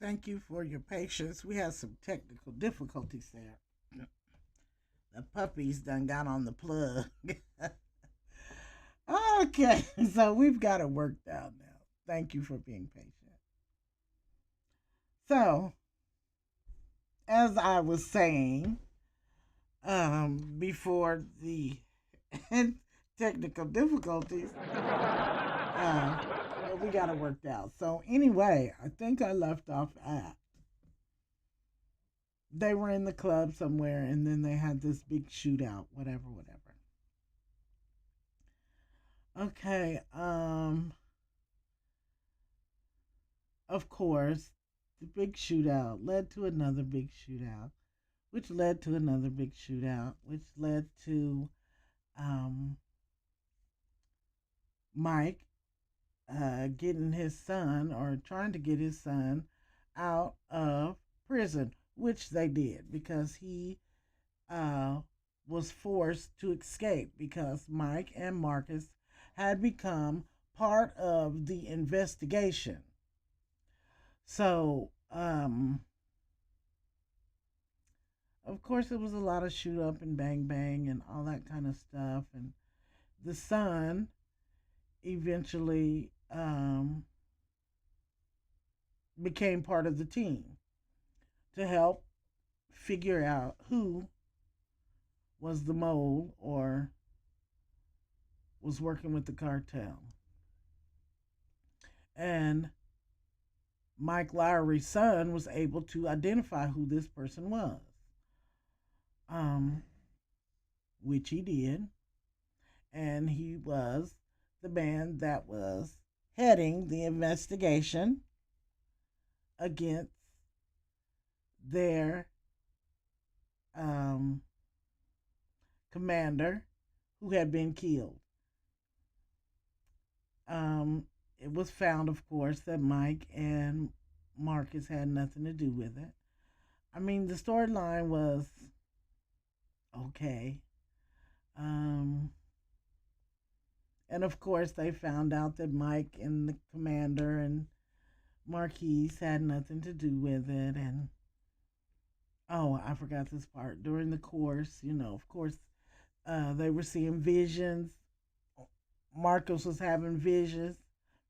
Thank you for your patience. We had some technical difficulties there. The puppies done got on the plug. Okay, so we've got it worked out now. Thank you for being patient. So, as I was saying, before the technical difficulties, but we got it worked out. So, anyway, I think I left off at they were in the club somewhere and then they had this big shootout, whatever, whatever. Okay, of course, the big shootout led to another big shootout, which led to another big shootout, which led to um, Mike getting his son or trying to get his son out of prison, which they did because he uh, was forced to escape because Mike and Marcus had become part of the investigation. So, of course, it was a lot of shoot up and bang bang and all that kind of stuff. And the son eventually became part of the team to help figure out who was the mole or was working with the cartel. And Mike Lowry's son was able to identify who this person was, um, which he did. And he was the man that was heading the investigation against their um, commander who had been killed. It was found, of course, that Mike and Marcus had nothing to do with it. I mean, the storyline was okay. Um, and of course, they found out that Mike and the commander and Marquise had nothing to do with it. And oh, I forgot this part. During the course, of course, they were seeing visions. Marcus was having visions.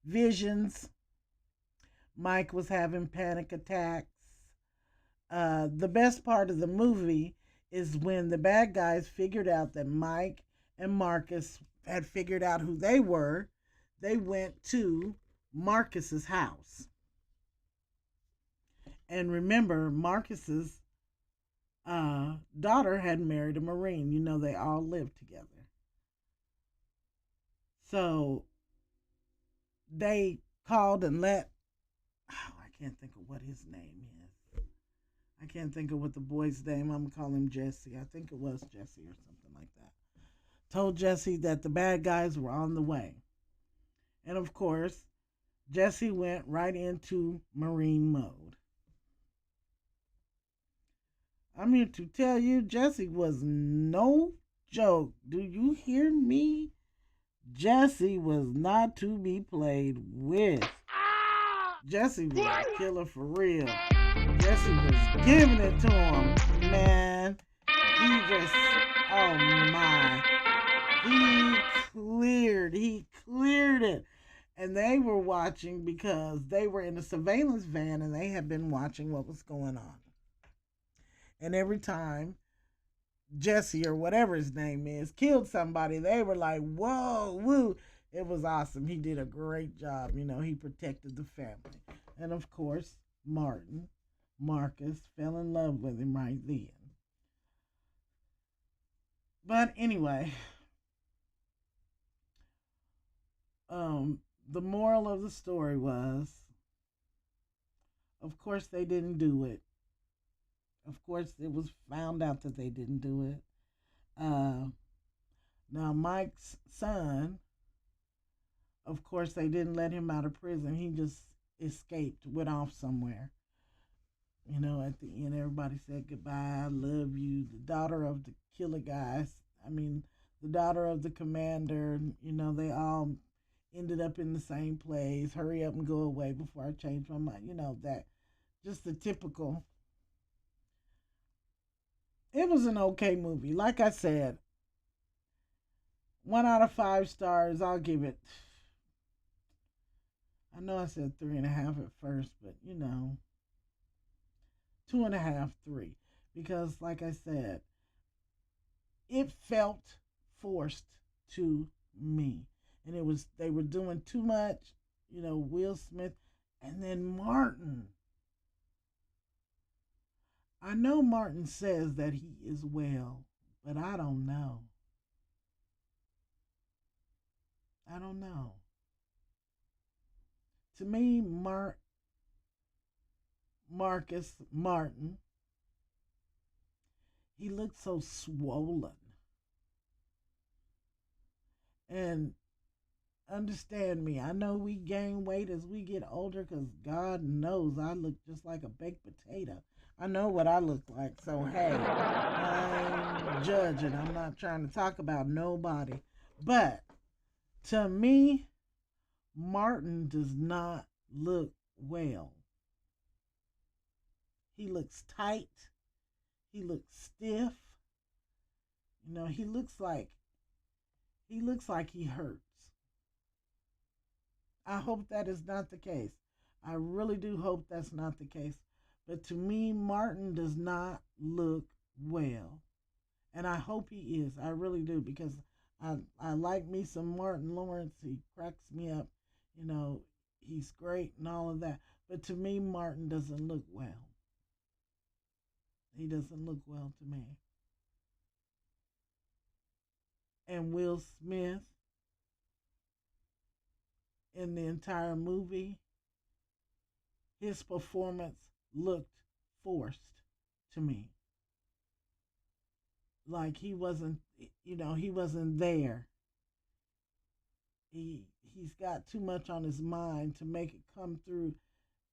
Visions. Mike was having panic attacks. The best part of the movie is when the bad guys figured out that Mike and Marcus had figured out who they were. They went to Marcus's house. And remember, Marcus's daughter had married a Marine. They all lived together. So they called and I can't think of what his name is. I can't think of what the boy's name. I'm gonna call him Jesse. I think it was Jesse or something like that. Told Jesse that the bad guys were on the way. And of course, Jesse went right into Marine mode. I'm here to tell you, Jesse was no joke. Do you hear me? Jesse was not to be played with. Jesse was a killer for real. Jesse was giving it to him, man. He just, oh my. He cleared it. And they were watching because they were in a surveillance van and they had been watching what was going on. And every time Jesse or whatever his name is killed somebody, they were like, whoa, woo. It was awesome. He did a great job. He protected the family. And of course, Marcus fell in love with him right then. But anyway, the moral of the story was, of course, they didn't do it. Of course, it was found out that they didn't do it. Uh, Now, Mike's son, of course, they didn't let him out of prison. He just escaped, went off somewhere. At the end, everybody said goodbye. I love you. The daughter of the killer guys, the daughter of the commander, they all ended up in the same place. Hurry up and go away before I change my mind. That just the typical. It was an okay movie. Like I said, 1 out of 5 stars. I'll give it. I know I said 3.5 at first, but 2.5, 3, because like I said, it felt forced to me, and it was they were doing too much. Will Smith, and then Martin. I know Martin says that he is well, but I don't know. I don't know. To me, Marcus Martin, he looks so swollen. And understand me, I know we gain weight as we get older because God knows I look just like a baked potato. I know what I look like. So, hey, I'm judging. I'm not trying to talk about nobody. But to me, Martin does not look well. He looks tight. He looks stiff. He looks like he hurts. I hope that is not the case. I really do hope that's not the case. But to me, Martin does not look well. And I hope he is. I really do because I like me some Martin Lawrence. He cracks me up. You know, he's great and all of that. But to me, Martin doesn't look well. He doesn't look well to me. And Will Smith in the entire movie, his performance looked forced to me. Like he wasn't there. He's got too much on his mind to make it come through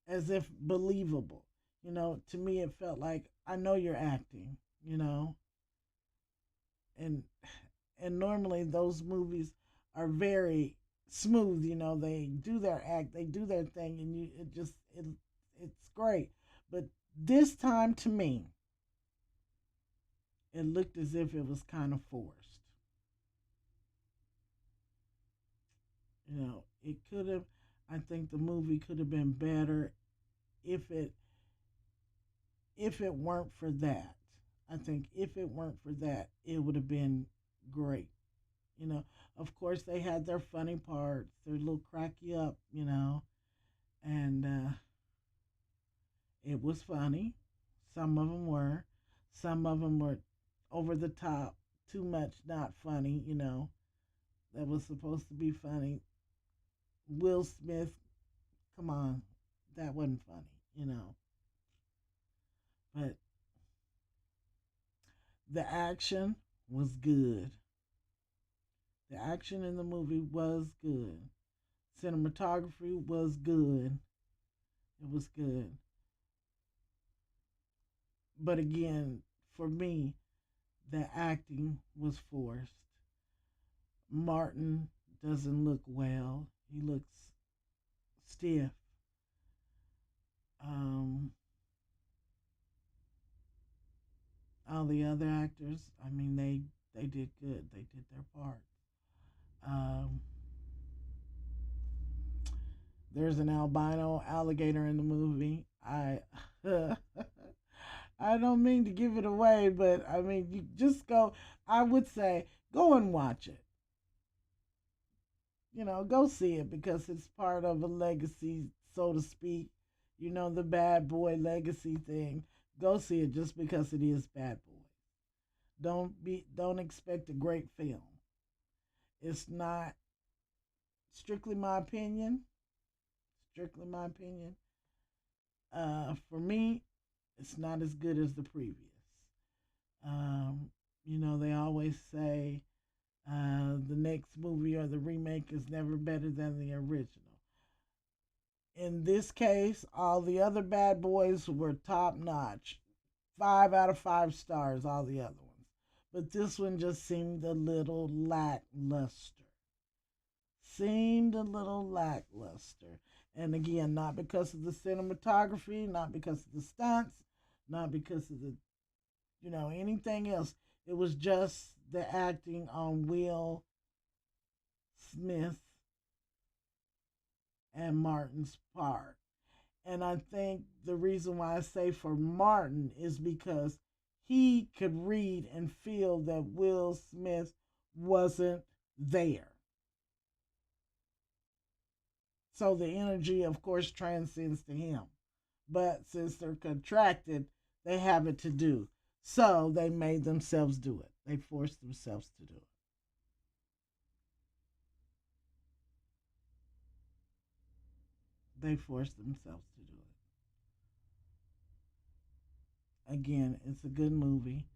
as if believable. To me it felt like I know you're acting, you know, and and normally those movies are very smooth. They do their act, they do their thing, and it's great. But this time to me, it looked as if it was kind of forced. It could have. I think the movie could have been better if it weren't for that. I think if it weren't for that, it would have been great. Of course, they had their funny parts, their little crack you up, and it was funny. Some of them were. Some of them were over the top, too much not funny, that was supposed to be funny. Will Smith, come on, that wasn't funny. But the action was good. The action in the movie was good. Cinematography was good. It was good. But again, for me, the acting was forced. Martin doesn't look well. He looks stiff. Um, all the other actors, I mean, they did good. They did their part. Um, there's an albino alligator in the movie. I don't mean to give it away, but I mean, you just go. I would say go and watch it. Go see it because it's part of a legacy, so to speak. The bad boy legacy thing. Go see it just because it is Bad Boy. Don't expect a great film. It's not strictly my opinion. Strictly my opinion. For me, it's not as good as the previous. Um, they always say the next movie or the remake is never better than the original. In this case, all the other bad boys were top notch. 5 out of 5 stars, all the other ones. But this one just seemed a little lackluster. Seemed a little lackluster. And again, not because of the cinematography, not because of the stunts, not because of the, anything else. It was just the acting on Will Smith and Martin's part. And I think the reason why I say for Martin is because he could read and feel that Will Smith wasn't there. So the energy, of course, transcends to him. But since they're contracted, they have it to do. So they made themselves do it. They forced themselves to do it. They forced themselves to do it. Again, it's a good movie.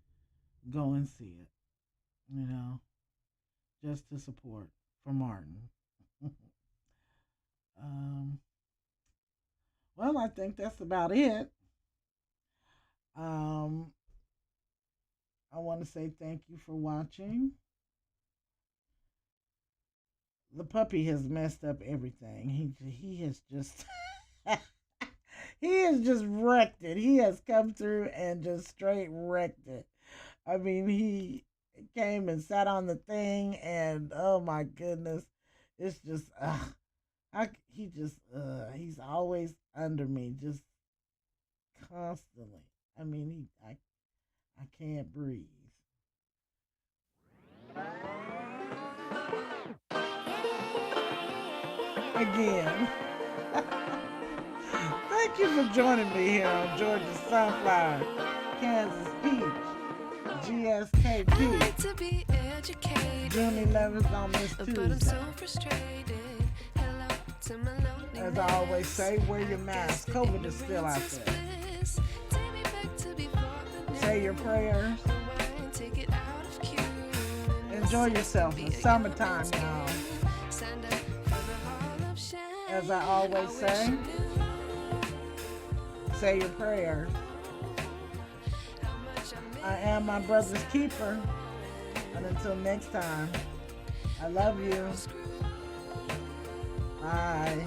Go and see it. You know, just to support for Martin. um, well, I think that's about it. Um, I want to say thank you for watching. The puppy has messed up everything. He has just he has just wrecked it. He has come through and just straight wrecked it. I mean, he came and sat on the thing, and oh my goodness, it's just he's always under me, just constantly. I mean, I can't breathe. Again. Thank you for joining me here on Georgia Sunflower, Kansas Peach, GSKP. Like to be educated, June 11th on this Tuesday. But I'm so frustrated. Hello to my lonely. As I always say, wear your mask. COVID is still out there. Say your prayers. Enjoy yourself. It's summertime, y'all. As I always say your prayers. I am my brother's keeper. And until next time, I love you. Bye.